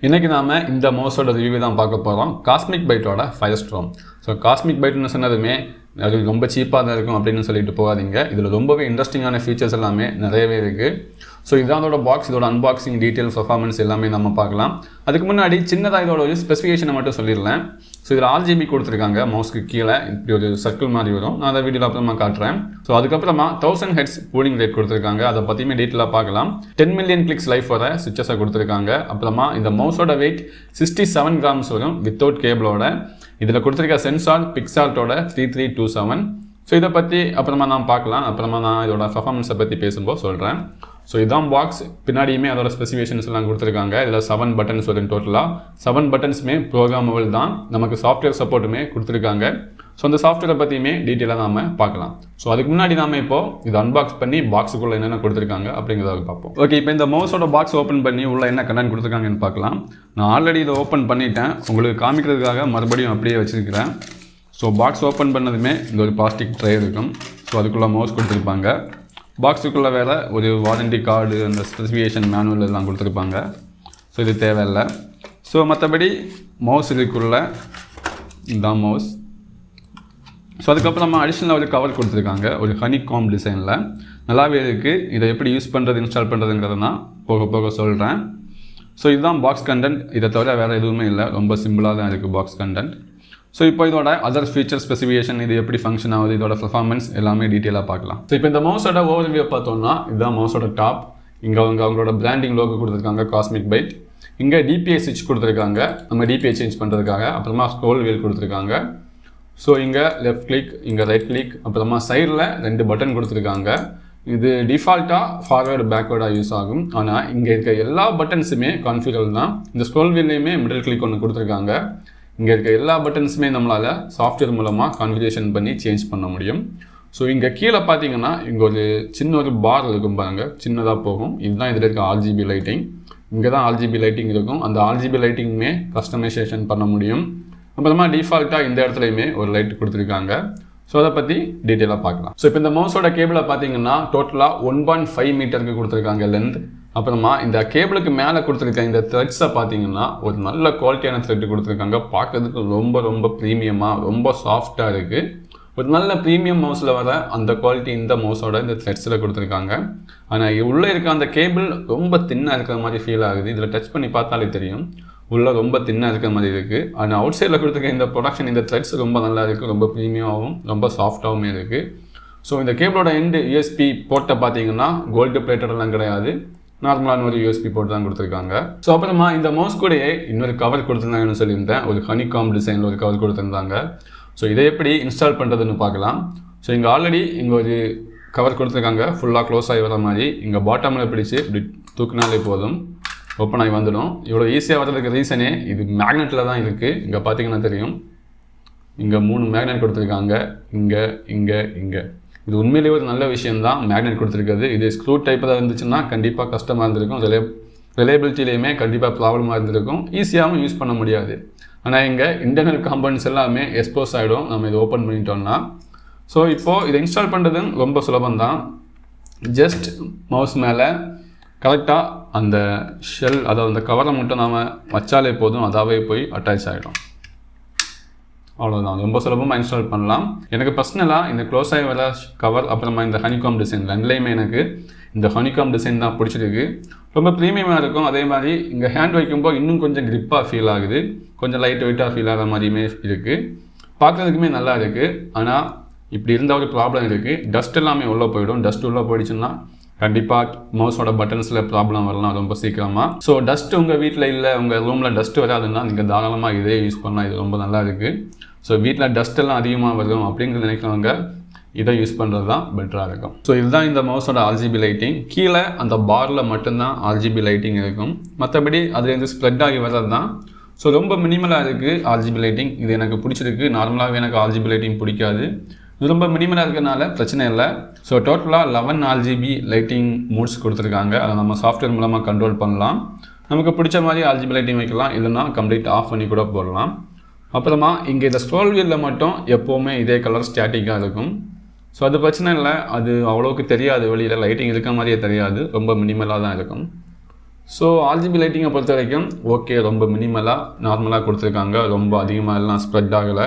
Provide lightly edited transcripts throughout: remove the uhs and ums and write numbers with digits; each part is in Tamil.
இன்றைக்கி நாம் இந்த மவுஸோட ரிவ்யூ தான் பார்க்க போகிறோம். காஸ்மிக் பைட்டோட ஃபயர்ஸ்ட்ராம். ஸோ காஸ்மிக் பைட்னு சொன்னதுமே அது ரொம்ப சீப்பாக தான் இருக்கும் அப்படின்னு சொல்லிட்டு போகாதீங்க. இதில் ரொம்பவே இன்ட்ரெஸ்டிங்கான ஃபீச்சர்ஸ் எல்லாமே நிறையவே இருக்குது. ஸோ இதான் அதோட பாக்ஸ், இதோட அன்பாக்சிங் டீட்டெயில்ஸ் பர்ஃபார்மன்ஸ் எல்லாமே நம்ம பார்க்கலாம். அதுக்கு முன்னாடி சின்னதாக இதோட ஒரு ஸ்பெசிஃபிகேஷனை மட்டும் சொல்லிடலாம். ஸோ இதில் RGB கொடுத்துருக்காங்க. மவுஸ்க்கு கீழே இப்படி ஒரு சர்க்கிள் மாதிரி வரும். நான் அதை வீடியோவில் அப்புறமா காட்டுறேன். ஸோ அதுக்கப்புறமா 1000 Hz கூலிங் ரேட் கொடுத்துருக்காங்க. அதை பற்றியுமே டீட்டெயிலாக பார்க்கலாம். 10 மில்லியன் கிளிக்ஸ் லைஃப் வர சுவிச்சஸை கொடுத்துருக்காங்க. அப்புறமா இந்த மவுஸோட வெயிட் 67 கிராம்ஸ் வரும் வித்தவுட் கேபிளோட. இதில் கொடுத்துருக்க சென்சார் பிக்சார்ட்டோட 3327. ஸோ இதை பற்றி அப்புறமா நான் பார்க்கலாம். அப்புறமா நான் இதோட பர்ஃபார்மன்ஸை பற்றி பேசும்போது சொல்கிறேன். ஸோ இதான் பாக்ஸ். பின்னாடியுமே அதோட ஸ்பெசிஃபிகேஷன்ஸ் எல்லாம் கொடுத்துருக்காங்க. இதில் 7 பட்டன்ஸ் வரும் டோட்டலாக. 7 பட்டன்ஸுமே ப்ரோக்ராமபிள் தான். நமக்கு சாஃப்ட்வேர் சப்போர்ட்டுமே கொடுத்துருக்காங்க. ஸோ அந்த சாஃப்ட்வேரை பற்றியுமே டீட்டெயிலாக நாம் பார்க்கலாம். ஸோ அதுக்கு முன்னாடி நாம் இப்போது இதை அன்பாக்ஸ் பண்ணி பாக்ஸுக்குள்ளே என்னென்ன கொடுத்துருக்காங்க அப்படிங்கிறத பார்ப்போம். ஓகே, இப்போ இந்த மவுஸோட பாக்ஸ் ஓப்பன் பண்ணி உள்ள என்ன கண்டென்ட் கொடுத்துருக்காங்கன்னு பார்க்கலாம். நான் ஆல்ரெடி இதை ஓப்பன் பண்ணிட்டேன். உங்களுக்கு காமிக்கிறதுக்காக மறுபடியும் அப்படியே வச்சுருக்கிறேன். ஸோ பாக்ஸ் ஓப்பன் பண்ணதுமே இந்த ஒரு பிளாஸ்டிக் ட்ரே இருக்கும். ஸோ அதுக்குள்ளே மவுஸ் கொடுத்துருப்பாங்க. பாக்ஸுக்குள்ளே வேறு ஒரு வாரண்டி கார்டு, அந்த ஸ்பெசிஃபிகேஷன் மேனுவல் எல்லாம் கொடுத்துருப்பாங்க. ஸோ இது தேவையில்லை. ஸோ மற்றபடி மவுஸ் இதுக்குள்ளே இதுதான் மவுஸ். ஸோ அதுக்கப்புறமா அடிஷ்னலாக ஒரு கவர் கொடுத்துருக்காங்க, ஒரு ஹனிகாம் டிசைனில். நல்லாவே இருக்குது. இதை எப்படி யூஸ் பண்ணுறது, இன்ஸ்டால் பண்ணுறதுங்கிறத நான் போக போக சொல்கிறேன். ஸோ இதுதான் பாக்ஸ் கண்டென்ட். இதை தவிர வேறு எதுவுமே இல்லை. ரொம்ப சிம்பிளாக தான் இருக்குது பாக்ஸ் கண்டென்ட். ஸோ இப்போ இதோட அதர் ஃபீச்சர் ஸ்பெசிஃபிகேஷன், இது எப்படி ஃபங்க்ஷன் ஆகுது, இதோட பர்ஃபார்மன்ஸ் எல்லாமே டீட்டெயிலாக பார்க்கலாம். ஸோ இப்போ இந்த மவுஸோட ஓவர்வியூ பார்த்தோம்னா இதுதான் மவுஸோட டாப். இங்கே அவங்களோட பிராண்டிங் லோகோ கொடுத்துருக்காங்க, காஸ்மிக் பைட். இங்கே DPI ஸ்விட்ச் கொடுத்துருக்காங்க, நம்ம DPI சேஞ்ச் பண்ணுறதுக்காக. அப்புறமா ஸ்க்ரோல் வீல் கொடுத்துருக்காங்க. ஸோ இங்கே லெஃப்ட் கிளிக், இங்கே ரைட் கிளிக், அப்புறமா சைடில் 2 பட்டன் கொடுத்துருக்காங்க. இது டிஃபால்ட்டாக ஃபார்வேர்டு பேக்வேர்டாக யூஸ் ஆகும். ஆனால் இங்கே இருக்க எல்லா பட்டன்ஸுமே கான்ஃபிகரபிள் தான். இந்த ஸ்க்ரோல் வீல்லையுமே மிடில் கிளிக் ஒன்று கொடுத்துருக்காங்க. இங்கே இருக்க எல்லா பட்டன்ஸுமே நம்மளால் சாஃப்ட்வேர் மூலமாக கான்ஃபிகரேஷன் பண்ணி சேஞ்ச் பண்ண முடியும். ஸோ இங்கே கீழே பார்த்தீங்கன்னா இங்கே ஒரு சின்ன ஒரு பார் இருக்கும் பாருங்க, சின்னதாக போகும். இதுதான் இதில் இருக்க RGB லைட்டிங். இங்கே தான் RGB லைட்டிங் இருக்கும். அந்த RGB லைட்டிங்குமே கஸ்டமைசேஷன் பண்ண முடியும். அப்புறமா டிஃபால்ட்டாக இந்த இடத்துலையுமே ஒரு லைட் கொடுத்துருக்காங்க. ஸோ அதை பற்றி டீட்டெயிலாக பார்க்கலாம். ஸோ இப்போ இந்த மவுஸோட கேபிளை பார்த்தீங்கன்னா டோட்டலாக 1.5 மீட்டருக்கு கொடுத்துருக்காங்க லென்த். அப்புறமா இந்த கேபிளுக்கு மேலே கொடுத்துருக்க இந்த த்ரெட்ஸை பார்த்தீங்கன்னா ஒரு நல்ல குவாலிட்டியான த்ரெட் கொடுத்துருக்காங்க. பார்க்கறதுக்கு ரொம்ப ரொம்ப ப்ரீமியமாக, ரொம்ப சாஃப்டாக இருக்குது. ஒரு நல்ல ப்ரீமியம் மவுஸில் வர அந்த குவாலிட்டி இந்த மவுஸோட இந்த த்ரெட்ஸில் கொடுத்துருக்காங்க. ஆனால் உள்ளே இருக்க அந்த கேபிள் ரொம்ப தின்னாக இருக்கிற மாதிரி ஃபீல் ஆகுது. இதில் டச் பண்ணி பார்த்தாலே தெரியும், உள்ளே ரொம்ப தின்னாக இருக்கிற மாதிரி இருக்குது. ஆனால் அவுட் சைடில் கொடுத்துருக்க இந்த ப்ரொடக்ஷன், இந்த த்ரெட்ஸ் ரொம்ப நல்லா இருக்குது. ரொம்ப ப்ரீமியமாகவும் ரொம்ப சாஃப்டாகவும் இருக்குது. ஸோ இந்த கேபிளோட எண்டு USB போர்ட்டை பார்த்தீங்கன்னா கோல்டு பிளேட்டர்லாம் கிடையாது, நார்மலான ஒரு USB போர்ட் தான் கொடுத்துருக்காங்க. ஸோ அப்புறமா இந்த மவுஸ் கூடயே இன்னொரு கவர் கொடுத்துருந்தாங்கன்னு சொல்லியிருந்தேன். ஒரு ஹனிகாம் டிசைனில் ஒரு கவர் கொடுத்துருந்தாங்க. ஸோ இதை எப்படி இன்ஸ்டால் பண்ணுறதுன்னு பார்க்கலாம். ஸோ இங்கே ஆல்ரெடி இங்கே ஒரு கவர் கொடுத்துருக்காங்க, ஃபுல்லாக க்ளோஸ் ஆகி வர மாதிரி. இங்கே பாட்டமில் பிடிச்சி இப்படி தூக்குனாலே போதும், ஓப்பன் ஆகி வந்துடும். இவ்வளோ ஈஸியாக வர்றதுக்கு ரீசனே இது மேக்னெட்டில் தான் இருக்குது. இங்கே பார்த்தீங்கன்னா தெரியும், இங்கே 3 மேக்னெட் கொடுத்துருக்காங்க. இங்கே இங்கே இங்கே இது உண்மையிலேயே ஒரு நல்ல விஷயம்தான் மேக்னெட் கொடுத்துருக்குது. இது ஸ்க்ரூ டைப்பில் இருந்துச்சுன்னா கண்டிப்பாக கஷ்டமாக இருந்திருக்கும். ரிலேபிலிட்டிலையுமே கண்டிப்பாக ப்ராப்ளமாக இருந்திருக்கும். ஈஸியாகவும் யூஸ் பண்ண முடியாது. ஆனால் இங்கே இன்டர்னல் காம்பனன்ட்ஸ் எல்லாமே எக்ஸ்போஸ் ஆகிடும் நம்ம இதை ஓப்பன் பண்ணிட்டோம்னா. ஸோ இப்போது இதை இன்ஸ்டால் பண்ணுறது ரொம்ப சுலபந்தான். ஜஸ்ட் மவுஸ் மேலே கரெக்டாக அந்த ஷெல், அதாவது அந்த கவரை மட்டும் நாம் வச்சாலே போதும், அதாவே போய் அட்டாச் ஆகிடும். அவ்வளோதான், ரொம்ப சுலபமாக இன்ஸ்டால் பண்ணலாம். எனக்கு பர்சனலாக இந்த க்ளோஸ் ஆகி வர கவர், அப்புறமா இந்த ஹனிகாம் டிசைன் ரெண்டுலேயுமே எனக்கு இந்த ஹனிகாம் டிசைன் தான் பிடிச்சிருக்கு. ரொம்ப ப்ரீமியமாக இருக்கும். அதே மாதிரி இங்கே ஹேண்ட் வைக்கும்போது இன்னும் கொஞ்சம் கிரிப்பாக ஃபீல் ஆகுது, கொஞ்சம் லைட் வெயிட்டாக ஃபீல் ஆகிற மாதிரியுமே இருக்குது. பார்க்குறதுக்குமே நல்லா இருக்குது. ஆனால் இப்படி இருந்தால் ஒரு ப்ராப்ளம் இருக்குது, டஸ்ட் எல்லாமே உள்ளே போயிடும். டஸ்ட் உள்ளே போயிடுச்சுன்னா கண்டிப்பாக மவுஸோட பட்டன்ஸில் ப்ராப்ளம் வரலாம் ரொம்ப சீக்கிரமாக. ஸோ டஸ்ட் உங்கள் வீட்டில் இல்லை, உங்கள் ரூமில் டஸ்ட் வராதுன்னா நீங்கள் தாராளமாக இதே யூஸ் பண்ணலாம். இது ரொம்ப நல்லா இருக்குது. ஸோ வீட்டில் டஸ்ட் எல்லாம் அதிகமாக வரும் அப்படிங்கிறது நினைக்கிறவங்க இதை யூஸ் பண்ணுறது தான் பெட்டராக இருக்கும். ஸோ இதுதான் இந்த மவுஸோட RGB லைட்டிங். கீழே அந்த பாரில் மட்டும்தான் RGB லைட்டிங் இருக்கும். மற்றபடி அதுலேருந்து ஸ்ப்ரெட் ஆகி வர்றது தான். ஸோ ரொம்ப மினிமலாக இருக்குது RGB லைட்டிங். இது எனக்கு பிடிச்சிருக்கு. நார்மலாகவே எனக்கு RGB லைட்டிங் பிடிக்காது. இது ரொம்ப மினிமலாக இருக்கிறதுனால பிரச்சனை இல்லை. ஸோ டோட்டலாக 11 RGB லைட்டிங் மூட்ஸ் கொடுத்துருக்காங்க. அதை நம்ம சாஃப்ட்வேர் மூலமாக கண்ட்ரோல் பண்ணலாம். நமக்கு பிடிச்ச மாதிரி RGB லைட்டிங் வைக்கலாம், இல்லைன்னா கம்ப்ளீட் ஆஃப் பண்ணி கூட போடலாம். அப்புறமா இங்கே இந்த ஸ்க்ரோல் வீலில் மட்டும் எப்போவுமே இதே கலர் ஸ்டாட்டிக்காக இருக்கும். ஸோ அது பிரச்சனை இல்லை, அது அவ்வளோக்கு தெரியாது, வெளியில் லைட்டிங் இருக்க மாதிரியே தெரியாது, ரொம்ப மினிமலாக தான் இருக்கும். ஸோ RGB லைட்டிங்கை பொறுத்த வரைக்கும் ஓகே, ரொம்ப மினிமலாக நார்மலாக கொடுத்துருக்காங்க. ரொம்ப அதிகமாக எல்லாம் ஸ்ப்ரெட் ஆகலை.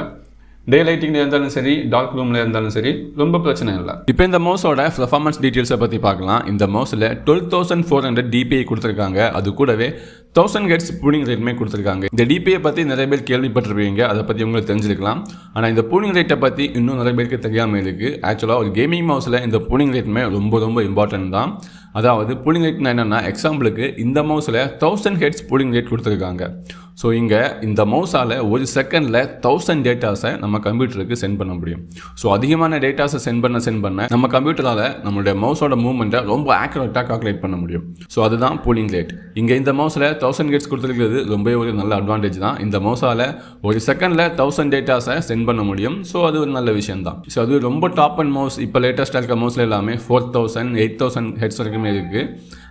டே லைட்டிங்கில் இருந்தாலும் சரி, டார்க் ரூமில் இருந்தாலும் சரி, ரொம்ப பிரச்சனை இல்லை. இப்போ இந்த மவுஸோட பெர்ஃபார்மன்ஸ் டீட்டெயில்ஸை பற்றி பார்க்கலாம். இந்த மவுஸில் 12400 DPI கொடுத்துருக்காங்க. அது கூடவே 1000 Hz பூலிங் ரேட்டுமே கொடுத்துருக்காங்க. இந்த DPI பற்றி நிறைய பேர் கேள்விப்பட்டிருப்பீங்க, அதை பற்றி உங்களுக்கு தெரிஞ்சிருக்கலாம். ஆனால் இந்த பூலிங் ரேட்டை பற்றி இன்னும் நிறைய பேருக்கு தெரியாமல் இருக்குது. ஆக்சுவலாக ஒரு கேமிங் மவுஸில் இந்த பூலிங் ரேட்டுமே ரொம்ப இம்பார்ட்டன்ட் தான். அதாவது பூலிங் ரேட்னா என்னென்னா, எக்ஸாம்பிளுக்கு இந்த மவுஸில் 1000 Hz பூலிங் ரேட் கொடுத்துருக்காங்க. ஸோ இங்கே இந்த மவுஸால் ஒரு செகண்டில் 1000 டேட்டாஸை நம்ம கம்ப்யூட்டருக்கு சென்ட் பண்ண முடியும். ஸோ அதிகமான டேட்டாஸை சென்ட் பண்ண நம்ம கம்ப்யூட்டரால் நம்மளுடைய மவுஸோட மூவ்மெண்ட்டை ரொம்ப ஆக்யூரேட்டாக கால்குலேட் பண்ண முடியும். ஸோ அதுதான் பூலிங் ரேட். இங்கே இந்த மவுஸில் 1000 Hz கொடுத்துருக்கிறது ரொம்பவே ஒரு நல்ல அட்வான்டேஜ் தான். இந்த மவுஸால் ஒரு செகண்டில் 1000 டேட்டாஸை சென்ட் பண்ண முடியும். ஸோ அது ஒரு நல்ல விஷயம் தான். ஸோ அது ரொம்ப டாப் அண்ட் மவுஸ். இப்போ லேட்டஸ்ட்டாக இருக்க மவுஸில் எல்லாமே 4000 8000 Hz வரைக்குமே இருக்குது.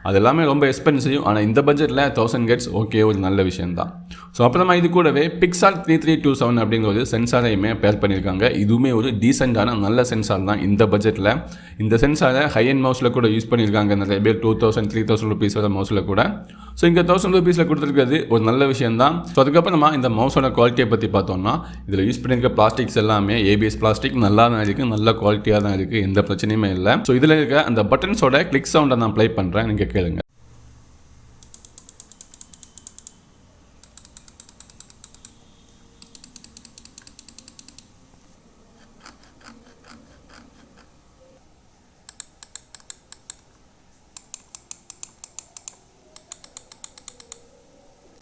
அது எல்லாமே ரொம்ப எக்ஸ்பென்சிவ். ஆனால் இந்த பட்ஜெட்டில் 1000 Hz ஓகே, ஒரு நல்ல விஷயம் தான். ஸோ அப்புறமா இது கூடவே pixart 3327 அப்படிங்கிற ஒரு சென்சாரையுமே பேர் பண்ணியிருக்காங்க. இதுவுமே ஒரு டீசெண்டான நல்ல சென்சார் தான் இந்த பட்ஜெட்டில். இந்த சென்சாரை ஹை அண்ட் மவுஸில் கூட யூஸ் பண்ணியிருக்காங்க நிறைய பேர், 2000 3000 ருபீஸ் வர மவுஸில் கூட. ஸோ இங்கே 1000 ருபீஸில் கொடுத்துருக்கிறது ஒரு நல்ல விஷயம் தான். ஸோ அதுக்கப்புறமா இந்த மவுஸோட குவாலிட்டியை பற்றி பார்த்தோம்னா, இதில் யூஸ் பண்ணியிருக்க பிளாஸ்டிக்ஸ் எல்லாமே ABS பிளாஸ்டிக் நல்லா தான் இருக்குது, நல்ல குவாலிட்டியாக தான் இருக்குது, எந்த பிரச்சனையுமே இல்லை. ஸோ இதில் இருக்க அந்த பட்டன்ஸோட கிளிக் சவுண்டை நான் ப்ளே பண்ணுறேன், நீங்கள் கேளுங்க.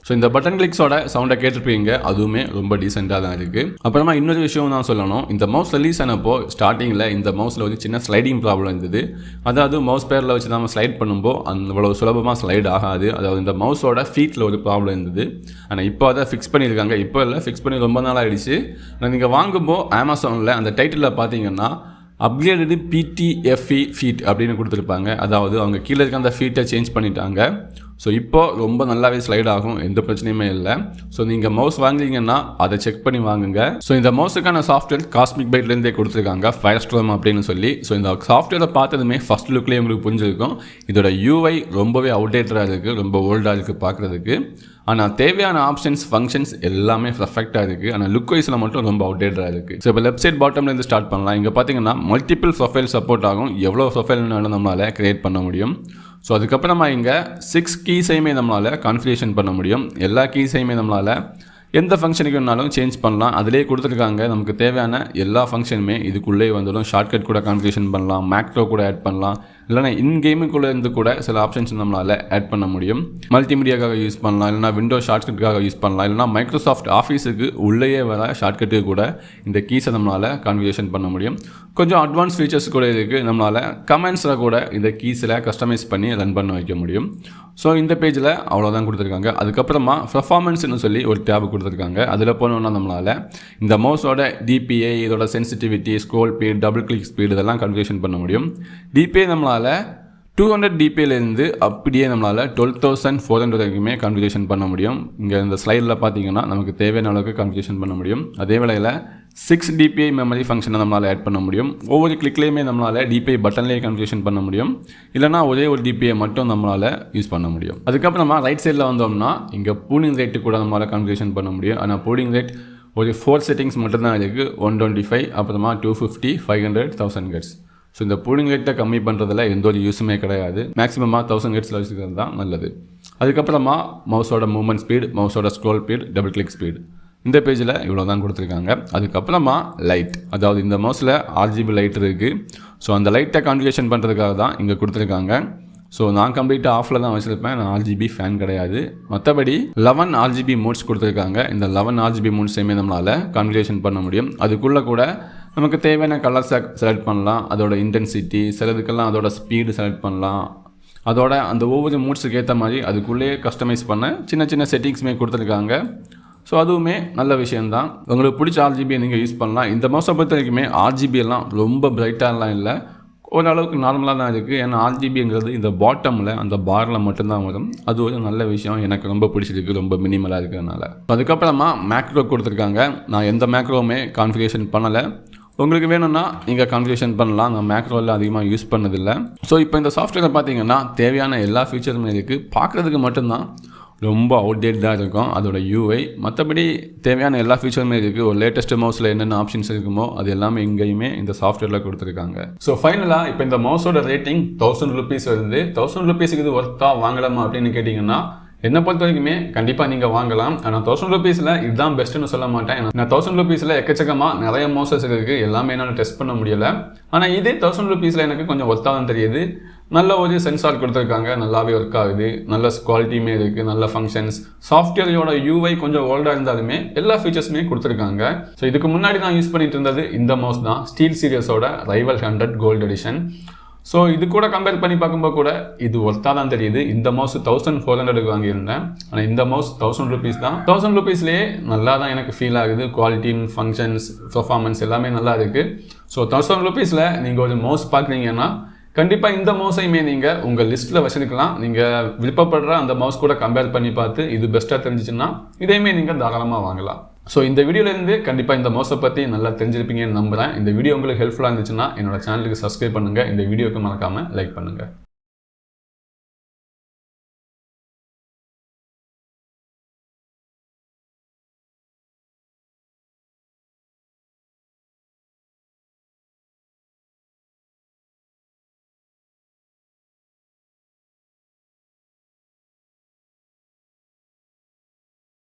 ஸோ இந்த பட்டன் கிளிக்ஸோட சவுண்டை கேட்டிருப்பீங்க, அதுவுமே ரொம்ப டீசெண்டாக தான் இருக்குது. அப்புறமா இன்னொரு விஷயம் தான் சொல்லணும். இந்த மவுஸ் ரிலீஸ் ஆனப்போ ஸ்டார்டிங்கில் இந்த மவுஸில் வந்து சின்ன ஸ்லைடிங் ப்ராப்ளம் இருந்தது. அதாவது மவுஸ் பேரில் வச்சு நம்ம ஸ்லைட் பண்ணும்போது அவ்வளோ சுலபமாக ஸ்லைட் ஆகாது. அதாவது இந்த மவுஸோட ஃபீட்டில் ஒரு ப்ராப்ளம் இருந்தது. ஆனால் இப்போ அதை ஃபிக்ஸ் பண்ணியிருக்காங்க. இப்போ இல்லை, ஃபிக்ஸ் பண்ணி ரொம்ப நாள் ஆகிடுச்சு. ஆனால் நீங்கள் வாங்கும்போது அமேசானில் அந்த டைட்டிலில் பார்த்தீங்கன்னா அப்கிரேடடு PTFE ஃபீட் அப்படின்னு கொடுத்துருப்பாங்க. அதாவது அவங்க கீழே இருக்க அந்த ஃபீட்டை சேஞ்ச் பண்ணிட்டாங்க. ஸோ இப்போ ரொம்ப நல்லாவே ஸ்லைட் ஆகும், எந்த பிரச்சனையுமே இல்லை. ஸோ நீங்கள் மவுஸ் வாங்குறீங்கன்னா அதை செக் பண்ணி வாங்குங்க. ஸோ இந்த மவுஸுக்கான சாஃப்ட்வேர் காஸ்மிக் பைட்லேருந்தே கொடுத்துருக்காங்க, ஃபயர்ஸ்ட்ராம் அப்படின்னு சொல்லி. ஸோ இந்த சாஃப்ட்வேரை பார்த்ததுமே ஃபஸ்ட் லுக்லேயே உங்களுக்கு புரிஞ்சிருக்கும். இதோட UI ரொம்பவே அவுடேட்டடாக இருக்குது, ரொம்ப ஓல்டாக இருக்குது பார்க்குறதுக்கு. ஆனால் தேவையான ஆப்ஷன்ஸ் ஃபங்க்ஷன்ஸ் எல்லாமே பர்ஃபெக்டாக இருக்குது. ஆனால் லுக் வைஸில் மட்டும் ரொம்ப அவுடேட்டடாக இருக்குது. ஸோ இப்போ லெஃப்ட் சைட் பாட்டம்லேருந்து ஸ்டார்ட் பண்ணலாம். இங்கே பார்த்தீங்கன்னா மல்டிபிள் ப்ரொஃபைல் சப்போர்ட் ஆகும். எவ்வளோ ப்ரொஃபைல்னாலும் நம்மளால் க்ரியேட் பண்ண முடியும். ஸோ அதுக்கப்புறமா இங்கே 6 கீஸையுமே நம்மளால் கான்ஃபிகரேஷன் பண்ண முடியும். எல்லா கீஸையுமே நம்மளால் எந்த ஃபங்க்ஷனுக்கு வேணாலும் சேஞ்ச் பண்ணலாம். அதிலே கொடுத்துருக்காங்க. நமக்கு தேவையான எல்லா ஃபங்க்ஷனுமே இதுக்குள்ளே வந்துடும். ஷார்ட்கட் கூட கான்ஃபிகரேஷன் பண்ணலாம், மேக்ரோ கூட ஆட் பண்ணலாம், இல்லைனா இன் கேமுக்குள்ளே இருந்து கூட சில ஆப்ஷன்ஸ் நம்மளால் ஆட் பண்ண முடியும். மல்டிமீடியாக்காக யூஸ் பண்ணலாம், இல்லைனா விண்டோஸ் ஷார்ட்கட்டுக்காக யூஸ் பண்ணலாம், இல்லைனா மைக்ரோசாஃப்ட் ஆஃபீஸுக்கு உள்ளேயே வர ஷார்ட்கட்டுக்கு கூட இந்த கீஸை நம்மளால் கான்ஃபிகரேஷன் பண்ண முடியும். கொஞ்சம் அட்வான்ஸ் ஃபீச்சர்ஸ் கூட இருக்குது. நம்மளால் கமெண்ட்ஸில் கூட இந்த கீஸில் கஸ்டமைஸ் பண்ணி ரன் பண்ண வைக்க முடியும். ஸோ இந்த பேஜில் அவ்வளோதான் கொடுத்துருக்காங்க. அதுக்கப்புறமா பெர்ஃபார்மன்ஸ்னு சொல்லி ஒரு டேப் கொடுத்துருக்காங்க. அதில் போனோன்னா நம்மளால் இந்த மவுஸோட DPI, இதோட sensitivity, scroll speed, double click speed இதெல்லாம் கான்ஃபிகரேஷன் பண்ண முடியும். DPI நம்மளால் 200 DPIலேருந்து அப்படியே நம்மளால் 12400 வரைக்குமே கான்ஃபிகரேஷன் பண்ண முடியும். இங்கே இந்த ஸ்லைடில் பார்த்தீங்கன்னா நமக்கு தேவையான அளவுக்கு கான்ஃபிகரேஷன் பண்ண முடியும். அதே வேளையில் 6 DPI மெமரி ஃபங்க்ஷனை நம்மளால் ஆட் பண்ண முடியும். ஒவ்வொரு கிளிக்லேயுமே நம்மளால் DPI பட்டன்லேயே கான்ஃபிகரேஷன் பண்ண முடியும். இல்லைனா ஒரே ஒரு DPI மட்டும் நம்மளால் யூஸ் பண்ண முடியும். அதுக்கப்புறமா ரைட் சைடில் வந்தோம்னா இங்கே பூலிங் ரேட்டு கூட நம்மளால் கான்ஃபிகரேஷன் பண்ண முடியும். ஆனால் பூலிங் ரேட் ஒரு 4 செட்டிங்ஸ் மட்டும்தான் இருக்குது. 125, அப்புறமா 250, 500, 1000 Hz. ஸோ இந்த பூலிங் ரேட்டை கம்மி பண்ணுறதுல எந்த ஒரு யூஸுமே கிடையாது. மேக்ஸிமமாக 1000 Hz வச்சுக்கிறது தான் நல்லது. அதுக்கப்புறமா மவுஸோட மூவ்மெண்ட் ஸ்பீட், மவுஸோட scroll speed, double click speed, இந்த பேஜில் இவ்வளோ தான் கொடுத்துருக்காங்க. அதுக்கப்புறமா லைட், அதாவது இந்த மவுஸில் RGB லைட் இருக்குது. ஸோ அந்த லைட்டை கான்ஃபிகரேஷன் பண்ணுறதுக்காக தான் இங்கே கொடுத்துருக்காங்க. ஸோ நான் கம்ப்ளீட்டாக ஆஃபில் தான் வச்சுருப்பேன், நான் RGB ஃபேன் கிடையாது. மற்றபடி 11 RGB மோட்ஸ் கொடுத்துருக்காங்க. இந்த 11 RGB மோட்ஸையுமே நம்மளால் கான்ஃபிகரேஷன் பண்ண முடியும். அதுக்குள்ளே கூட நமக்கு தேவையான கலர்ஸை செலக்ட் பண்ணலாம், அதோட இன்டென்சிட்டி, சிலதுக்கெல்லாம் அதோட ஸ்பீடு செலக்ட் பண்ணலாம். அதோட அந்த ஒவ்வொரு மூட்ஸுக்கு ஏற்ற மாதிரி அதுக்குள்ளேயே கஸ்டமைஸ் பண்ண சின்ன சின்ன செட்டிங்ஸுமே கொடுத்துருக்காங்க. ஸோ அதுவுமே நல்ல விஷயந்தான். உங்களுக்கு பிடிச்ச RGB நீங்கள் யூஸ் பண்ணலாம். இந்த மவுஸை பொறுத்த வரைக்குமே RGB எல்லாம் ரொம்ப பிரைட்டாகலாம் இல்லை, ஓரளவுக்கு நார்மலாக தான் இருக்குது. ஏன்னா RGBங்கிறது இந்த பாட்டமில் அந்த பாரில் மட்டும்தான் வரும். அது ஒரு நல்ல விஷயம், எனக்கு ரொம்ப பிடிச்சிருக்கு, ரொம்ப மினிமலாக இருக்கிறதுனால. அதுக்கப்புறமா மேக்ரோ கொடுத்துருக்காங்க. நான் எந்த மேக்ரோவுமே கான்ஃபிகரேஷன் பண்ணலை. உங்களுக்கு வேணும்னா நீங்கள் கான்ஃபிகரேஷன் பண்ணலாம். நான் மேக்ரோவில் அதிகமாக யூஸ் பண்ணதில்லை. ஸோ இப்போ இந்த சாஃப்ட்வேரில் பார்த்தீங்கன்னா தேவையான எல்லா ஃபீச்சருமே இருக்குது. பார்க்குறதுக்கு மட்டும்தான் ரொம்ப அவுடேட்டாக இருக்கும் அதோட யூஐ. மற்றபடி தேவையான எல்லா ஃபீச்சருமே இருக்குது. ஒரு லேட்டஸ்ட் மவுஸில் என்னென்ன ஆப்ஷன்ஸ் இருக்குமோ அது எல்லாமே எங்கேயுமே இந்த சாஃப்ட்வேரில் கொடுத்துருக்காங்க. ஸோ ஃபைனலாக இப்போ இந்த மவுஸோட ரேட்டிங் 1000 rupees வருது. 1000 rupeesக்கு இது ஒர்த்தாக வாங்கலாமா அப்படின்னு கேட்டிங்கன்னா என்னை பொறுத்த வரைக்குமே கண்டிப்பாக நீங்கள் வாங்கலாம். ஆனால் 1000 rupeesல இதுதான் பெஸ்ட்டுன்னு சொல்ல மாட்டேன். நான் 1000 rupeesல எக்கச்சக்கமாக நிறைய மவுசஸ் இருக்குது. எல்லாமே என்னால் டெஸ்ட் பண்ண முடியலை. ஆனால் இதே 1000 rupeesல எனக்கு கொஞ்சம் ஒர்த்தாக தான் தெரியுது. நல்ல ஒரு சென்சார் கொடுத்துருக்காங்க, நல்லாவே ஒர்க் ஆகுது, நல்ல குவாலிட்டியுமே இருக்குது, நல்ல ஃபங்க்ஷன்ஸ். சாஃப்ட்வேரோட யூஐ கொஞ்சம் ஓல்டாக இருந்தாலுமே எல்லா ஃபீச்சர்ஸுமே கொடுத்துருக்காங்க. ஸோ இதுக்கு முன்னாடி நான் யூஸ் பண்ணிட்டு இருந்தது இந்த மவுஸ் தான், ஸ்டீல் சீரியஸோட ரைவல் 100 கோல்டு எடிஷன். ஸோ இது கூட கம்பேர் பண்ணி பார்க்கும்போது கூட இது ஒர்த்தாக தான் தெரியுது. இந்த மவுஸ் 1400க்கு வாங்கியிருந்தேன். ஆனால் இந்த மவுஸ் 1000 rupees தான். 1000 rupeesலேயே நல்லா தான் எனக்கு ஃபீல் ஆகுது. குவாலிட்டி, ஃபங்க்ஷன்ஸ், பெர்ஃபார்மன்ஸ் எல்லாமே நல்லா இருக்குது. ஸோ 1000 rupeesல நீங்கள் ஒரு மவுஸ் பார்க்குறீங்கன்னா கண்டிப்பாக இந்த மவுஸையுமே நீங்கள் உங்கள் லிஸ்ட்டில் வச்சுருக்கலாம். நீங்கள் விருப்பப்படுற அந்த மவுஸ் கூட கம்பேர் பண்ணி பார்த்து இது பெஸ்ட்டாக தெரிஞ்சிச்சுன்னா இதையுமே நீங்கள் தாராளமாக வாங்கலாம். ஸோ இந்த வீடியோலேருந்து கண்டிப்பாக இந்த மவுஸை பற்றி நல்லா தெரிஞ்சிருப்பீங்கன்னு நம்புகிறேன். இந்த வீடியோ உங்களுக்கு ஹெல்ப்ஃபுல்லாக இருந்துச்சுன்னா என்னோட சேனலுக்கு சப்ஸ்கிரைப் பண்ணுங்கள். இந்த வீடியோக்கு மறக்காமல் லைக் பண்ணுங்கள்.